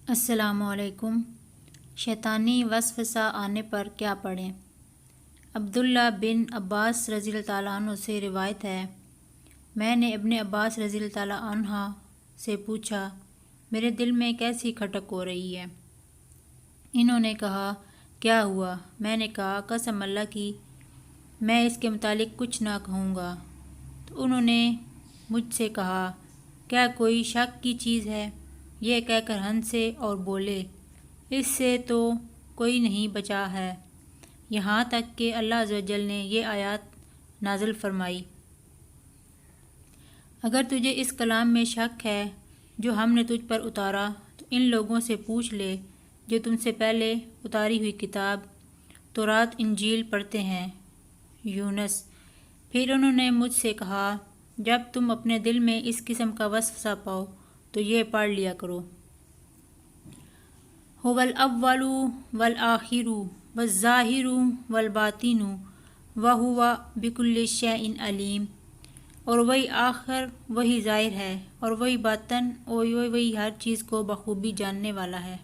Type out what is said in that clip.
السلام علیکم۔ شیطانی وسوسہ آنے پر کیا پڑھیں؟ عبداللہ بن عباس رضی اللہ تعالیٰ عنہ سے روایت ہے، میں نے ابن عباس رضی اللہ تعالیٰ عنہ سے پوچھا، میرے دل میں کیسی کھٹک ہو رہی ہے؟ انہوں نے کہا، کیا ہوا؟ میں نے کہا، قسم اللہ کی میں اس کے متعلق کچھ نہ کہوں گا۔ تو انہوں نے مجھ سے کہا، کیا کوئی شک کی چیز ہے؟ یہ کہہ کر ہنسے اور بولے، اس سے تو کوئی نہیں بچا ہے، یہاں تک کہ اللہ عز و جل نے یہ آیات نازل فرمائی، اگر تجھے اس کلام میں شک ہے جو ہم نے تجھ پر اتارا تو ان لوگوں سے پوچھ لے جو تم سے پہلے اتاری ہوئی کتاب تورات انجیل پڑھتے ہیں۔ یونس۔ پھر انہوں نے مجھ سے کہا، جب تم اپنے دل میں اس قسم کا وسوسہ پاؤ تو یہ پڑھ لیا کرو، هو الاول والآخر والظاہر والباطن وهو بكل شيء علیم، اور وہی آخر، وہی ظاہر ہے اور وہی باطن، اور وہی ہر چیز کو بخوبی جاننے والا ہے۔